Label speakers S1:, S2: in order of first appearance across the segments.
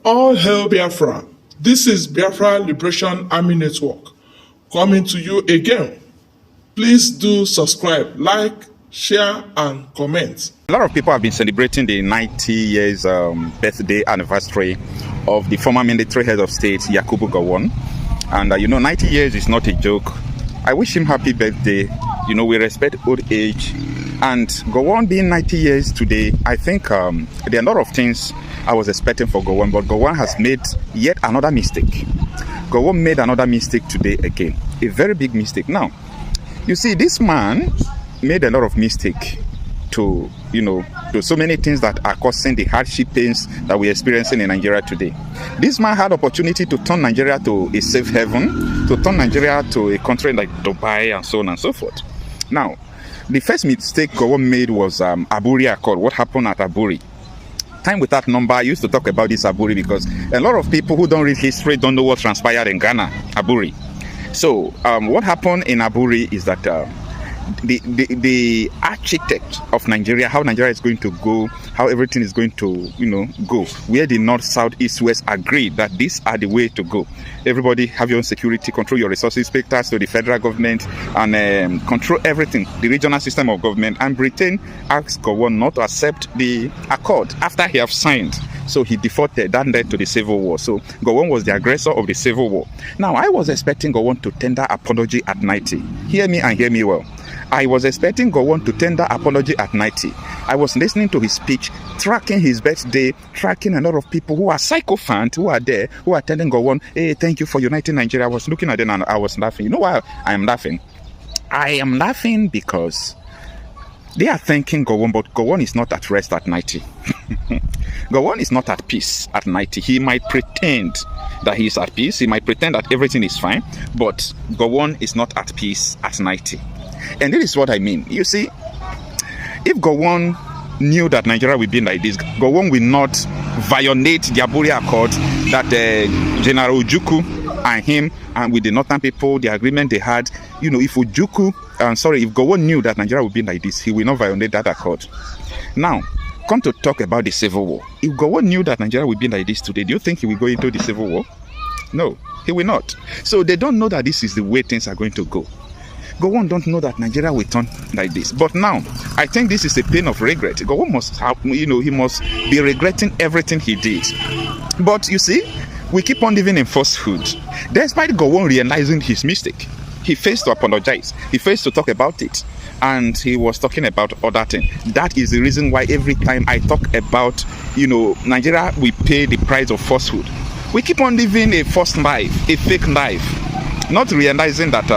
S1: All hail Biafra. This is Biafra Liberation Army Network coming to you again. Please do subscribe, like, share, and comment.
S2: A lot of people have been celebrating the 90 years birthday anniversary of the former military head of state, Yakubu Gowon. And 90 years is not a joke. I wish him happy birthday. We respect old age. And Gowon being 90 years today, I think there are a lot of things I was expecting for Gowon, but Gowon has made yet another mistake. Gowon made another mistake today again. A very big mistake. Now, you see, this man made a lot of mistake to so many things that are causing the hardship pains that we're experiencing in Nigeria today. This man had opportunity to turn Nigeria to a safe haven, to turn Nigeria to a country like Dubai and so on and so forth. Now, the first mistake Gowon made was Aburi Accord. What happened at Aburi? Time without number, I used to talk about this Aburi because a lot of people who don't read history don't know what transpired in Ghana, Aburi. So what happened in Aburi is that the architect of Nigeria, how Nigeria is going to go, how everything is going to go, where the north, south, east, west agreed that these are the way to go. Everybody have your own security, control your resources, pay tax to the federal government, and control everything, the regional system of government. And Britain asked Gowon not to accept the accord after he have signed. So he defaulted. That led to the civil war. So Gowon was the aggressor of the civil war. Now, I was expecting Gowon to tender apology at 90. Hear me and hear me well. I was expecting Gowon to tender apology at 90. I was listening to his speech, tracking his birthday, tracking a lot of people who are sycophants, who are there, who are telling Gowon, hey, thank you for uniting Nigeria. I was looking at them and I was laughing. You know why I am laughing? I am laughing because they are thanking Gowon, but Gowon is not at rest at 90. Gowon is not at peace at 90. He might pretend that he is at peace. He might pretend that everything is fine, but Gowon is not at peace at 90. And this is what I mean. You see, if Gowon knew that Nigeria would be like this, Gowon will not violate the Aburi Accord that General Ojukwu and him and with the northern people, the agreement they had. If Gowon knew that Nigeria would be like this, he will not violate that accord. Now, come to talk about the civil war. If Gowon knew that Nigeria would be like this today, do you think he will go into the civil war? No, he will not. So they don't know that this is the way things are going to go. Gowon don't know that Nigeria will turn like this. But now, I think this is a pain of regret. Gowon must have, he must be regretting everything he did. But you see, we keep on living in falsehood. Despite Gowon realizing his mistake, he faced to apologize. He faced to talk about it. And he was talking about other things. That is the reason why every time I talk about, Nigeria, we pay the price of falsehood. We keep on living a false life, a fake life. Not realizing that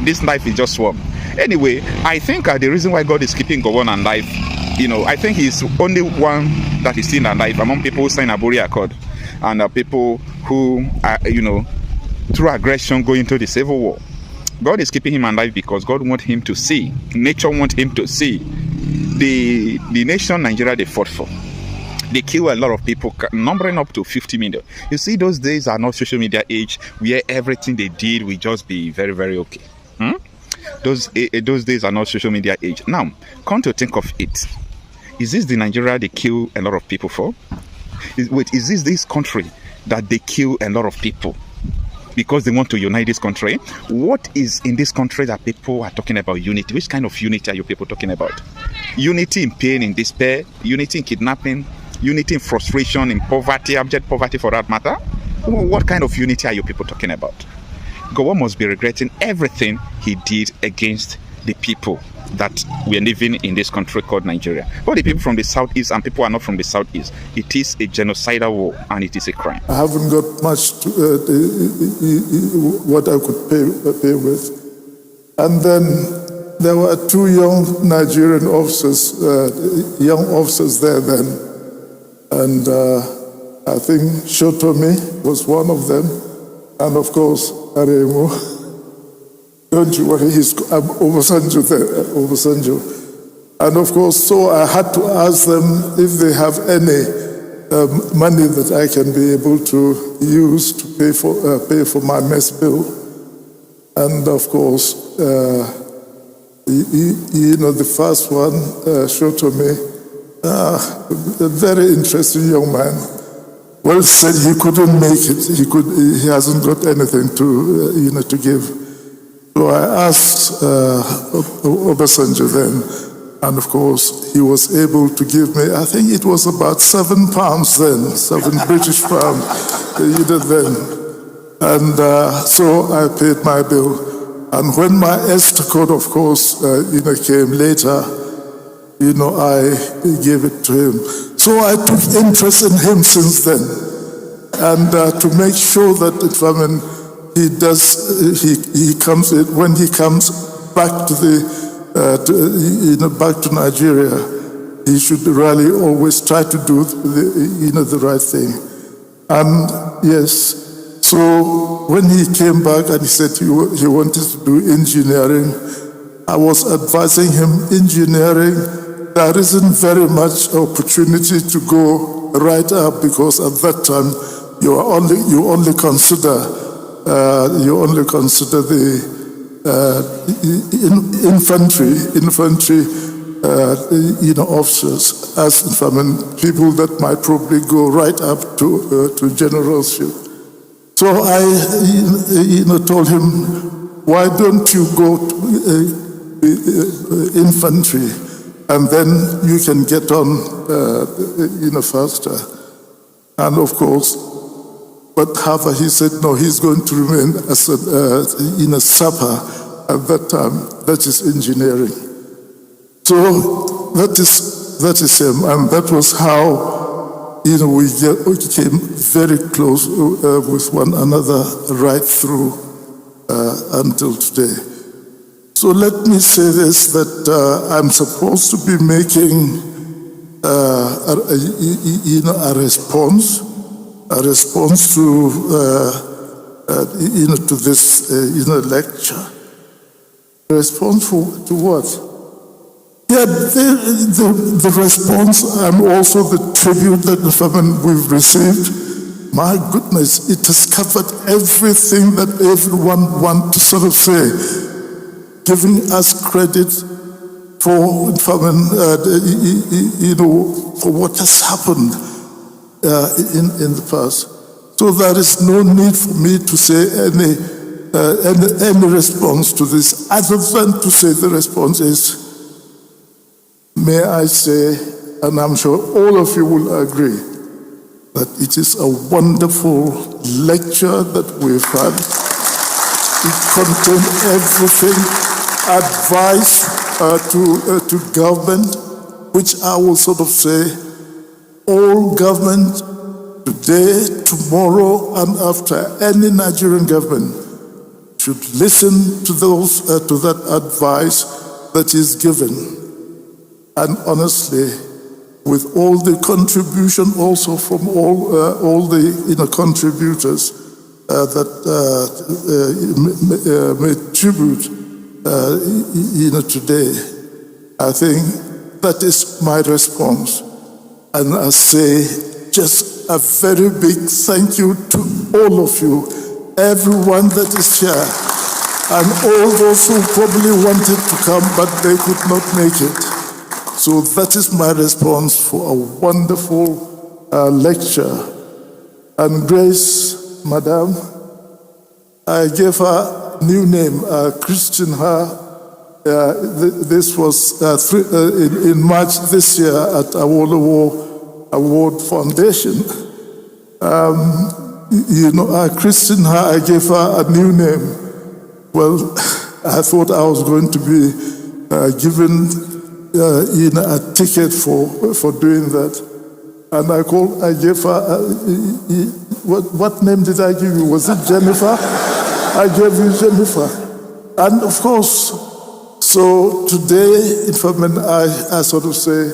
S2: this life is just one. Anyway, I think the reason why God is keeping Gowon alive, I think he's only one that is still alive among people who sign Aburi Accord and people who are, through aggression go into the civil war. God is keeping him alive because God wants him to see, nature wants him to see the nation Nigeria they fought for. They kill a lot of people, numbering up to 50 million. You see, those days are not social media age where everything they did will just be very, very okay. Those days are not social media age. Now, come to think of it, is this the Nigeria they kill a lot of people for? Is this country that they kill a lot of people because they want to unite this country? What is in this country that people are talking about unity? Which kind of unity are you people talking about? Unity in pain, in despair, unity in kidnapping, unity in frustration, in poverty, abject poverty for that matter? What kind of unity are you people talking about? Gowon must be regretting everything he did against the people that we are living in this country called Nigeria. But the people from the southeast and people who are not from the southeast, it is a genocidal war and it is a crime.
S3: I haven't got much to, what I could pay with. And then there were two young Nigerian officers, young officers there then. And I think Shotomi was one of them. And of course, Aremu. Don't you worry, he's Obasanjo there, Obasanjo. And of course, so I had to ask them if they have any money that I can be able to use to pay for my mess bill. And of course, the first one showed to me a very interesting young man. well, said he couldn't make it. He hasn't got anything to, to give. So I asked Obasanjo then, and of course he was able to give me, I think it was about £7 then, 7 British pounds, then. And so I paid my bill. And when my Esther code, of course, came later, I gave it to him. So I took interest in him since then. And to make sure that, he comes, when he comes back back to Nigeria, he should really always try to do the right thing. And yes, so when he came back and he said he wanted to do engineering, I was advising him engineering. There isn't very much opportunity to go right up, because at that time you only consider the infantry officers as people that might probably go right up to generalship. So I told him, why don't you go to infantry, and then you can get on faster. And of course, but however, he said no, he's going to remain as a sapper at that time. That is engineering. So that is him, and that was how we came very close with one another right through until today. So let me say this, that I'm supposed to be making a response to to this lecture. A response to what? Yeah, the response and also the tribute that we've received. My goodness, it has covered everything that everyone wants to sort of say, giving us credit for for what has happened in the past. So there is no need for me to say any response to this, other than to say the response is, may I say, and I'm sure all of you will agree, that it is a wonderful lecture that we've had. It contained everything, advice to government, which I will sort of say, all government today, tomorrow, and after, any Nigerian government should listen to that advice that is given. And honestly, with all the contribution also from all the contributors that made tribute today, I think that is my response. And I say just a very big thank you to all of you, everyone that is here, and all those who probably wanted to come but they could not make it. So that is my response for a wonderful lecture. And Grace, Madam, I gave her a new name, Christian her. This was in March this year at Award Foundation. Christian her, I gave her a new name. Well, I thought I was going to be given a ticket for doing that. And I gave her, what name did I give you? Was it Jennifer? I gave you Jennifer. And of course, so today, I sort of say,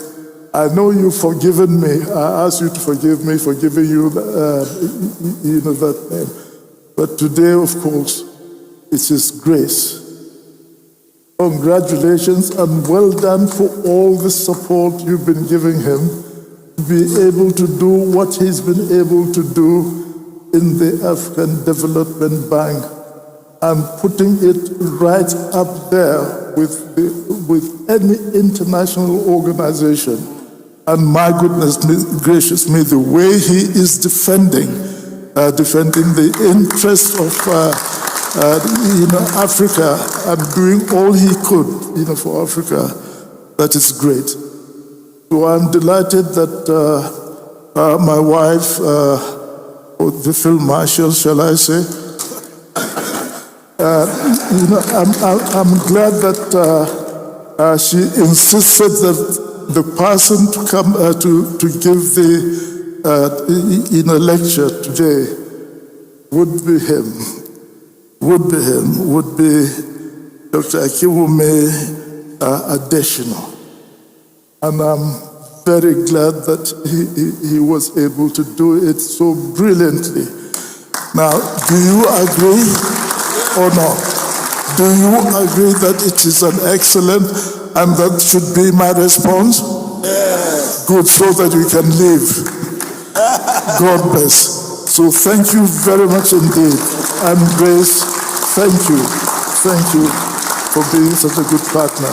S3: I know you've forgiven me. I ask you to forgive me for giving you that name. But today, of course, it is Grace. Congratulations and well done for all the support you've been giving him to be able to do what he's been able to do in the African Development Bank and putting it right up there with any international organization And my goodness gracious me, the way he is defending the interest of Africa and doing all he could for Africa, that is great. So I'm delighted that my wife, the Field Marshal, shall I say, I'm glad that she insisted that the person to come to give the lecture today would be Dr. Akiwume Adesina. And I'm very glad that he was able to do it so brilliantly. Now, do you agree or not? Do you agree that it is an excellent, and that should be my response? Yes. Good, so that we can live. God bless. So thank you very much indeed. And Grace, thank you. Thank you for being such a good partner.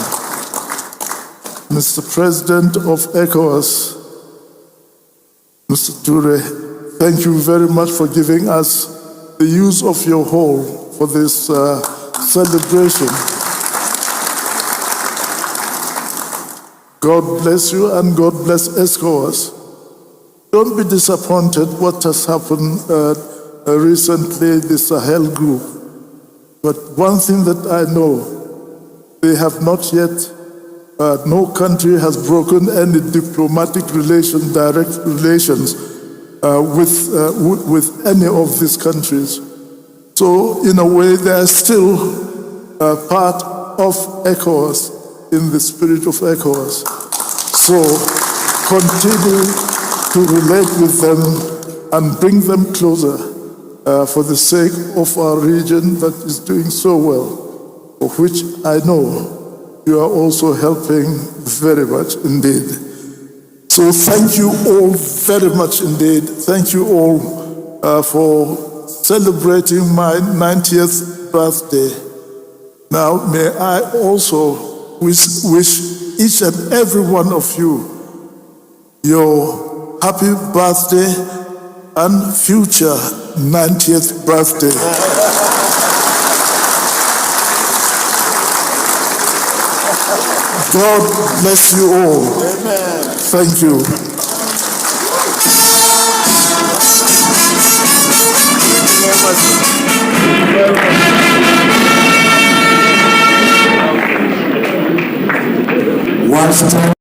S3: Mr. President of ECOWAS, Mr. Toure, thank you very much for giving us the use of your hall for this celebration. God bless you and God bless ECOWAS. Don't be disappointed what has happened recently, the Sahel group. But one thing that I know, they have not yet, no country has broken any diplomatic relations, direct relations with any of these countries. So in a way, they are still part of ECOWAS, in the spirit of ECOWAS. So continue to relate with them and bring them closer for the sake of our region that is doing so well, for which I know you are also helping very much indeed. So thank you all very much indeed. Thank you all for celebrating my 90th birthday. Now may I also wish each and every one of you your happy birthday and future 90th birthday. God bless you all. Amen. Thank you. Once